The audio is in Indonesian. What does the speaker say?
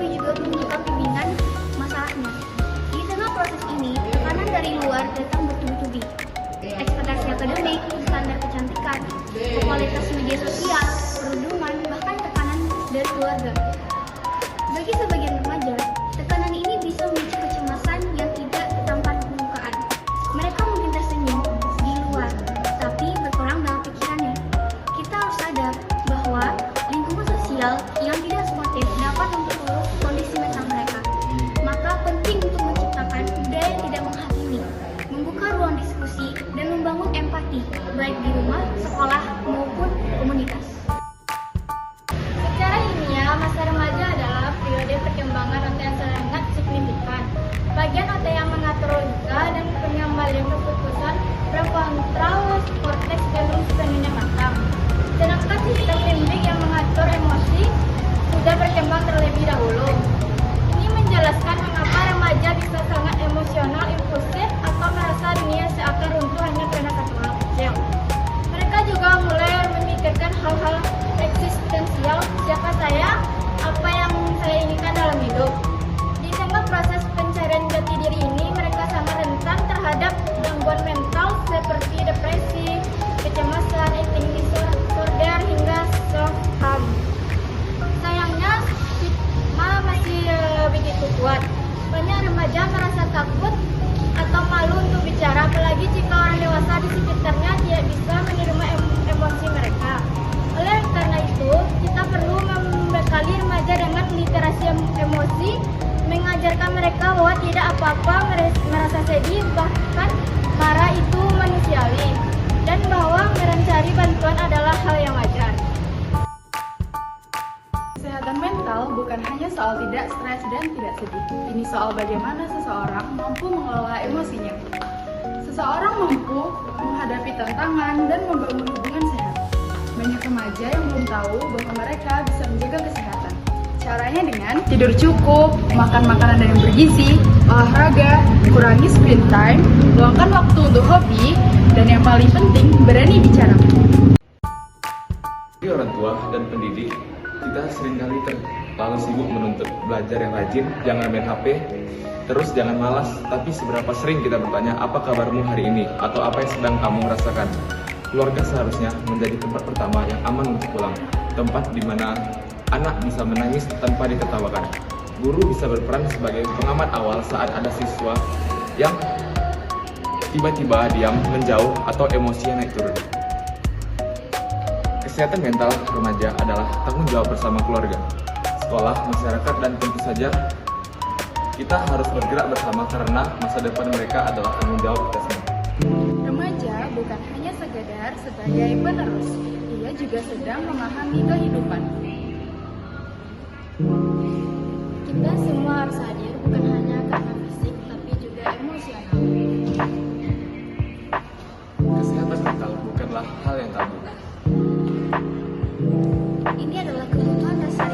tapi juga membuka bimbingan masalahnya. Di tengah proses ini, tekanan dari luar datang bertubi-tubi. Ekspektasi akademik, standar kecantikan, kualitas media sosial, perundungan, bahkan tekanan dari keluarga. Bagi sebagian remaja, tekanan ini bisa memicu kecemasan yang tidak tampak di permukaan. Mereka mungkin tersenyum di luar, tapi berperang dalam pikirannya. Kita harus sadar bahwa lingkungan sosial yang tidak sportif dapat memperburuk kondisi mental mereka. Maka penting untuk menciptakan budaya yang tidak menghakimi, membuka ruang diskusi, dan membangun empati, baik di rumah, sekolah, maupun komunitas. Secara ilmiah, masa remaja adalah periode perkembangan otak yang sangat signifikan. Bagian otak yang mengatur logika dan pengembalian keputusan prefrontal cortex belum sepenuhnya matang. Sedangkan sistem limbik yang mengatur emosi sudah berkembang terlebih dahulu. Ini menjelaskan mengapa remaja bisa sangat emosional, impulsif, atau merasa dunia seakan runtuh hanya karena satu hal kecil. Mereka juga mulai memikirkan hal-hal eksistensial, siapa saya, apa yang saya inginkan dalam hidup. Di tengah proses pencarian jati diri ini, mereka sangat rentan terhadap gangguan mental seperti depresi, kecemasan, eating disorder, hingga self-harm. Sayangnya, stigma masih begitu kuat. Banyak remaja merasa takut atau malu untuk bicara, apalagi jika orang dewasa di sekitarnya tidak bisa menerima emosi mereka. Oleh karena itu, kita perlu membekali remaja dengan literasi emosi, mengajarkan mereka bahwa tidak apa-apa merasa sedih, bahkan marah itu manusiawi, dan bahwa mencari bantuan adalah hal yang wajar. Kesehatan mental bukan hanya soal tidak stres dan tidak sedih. Ini soal bagaimana seseorang mampu mengelola emosinya. Seseorang mampu menghadapi tantangan dan membangun hubungan sehat. Banyak remaja yang belum tahu bahwa mereka bisa menjaga kesehatan. Caranya dengan tidur cukup, makan makanan yang bergizi, olahraga, kurangi screen time, luangkan waktu untuk hobi, dan yang paling penting, berani bicara. Jadi orang tua dan pendidik, kita seringkali terlalu sibuk menuntut belajar yang rajin, jangan main HP, terus jangan malas, tapi seberapa sering kita bertanya, apa kabarmu hari ini, atau apa yang sedang kamu rasakan. Keluarga seharusnya menjadi tempat pertama yang aman untuk pulang, tempat di mana anak bisa menangis tanpa ditertawakan. Guru bisa berperan sebagai pengamat awal saat ada siswa yang tiba-tiba diam, menjauh, atau emosinya naik turun. Kesehatan mental remaja adalah tanggung jawab bersama keluarga, sekolah, masyarakat, dan tentu saja kita harus bergerak bersama karena masa depan mereka adalah tanggung jawab kita semua. Remaja bukan hanya sekedar sebagai penerus, ia juga sedang memahami kehidupan. Kita semua harus hadir bukan hanya karena fisik, tapi juga emosional. Kesehatan mental bukanlah hal yang tabu. Ini adalah kebutuhan dasar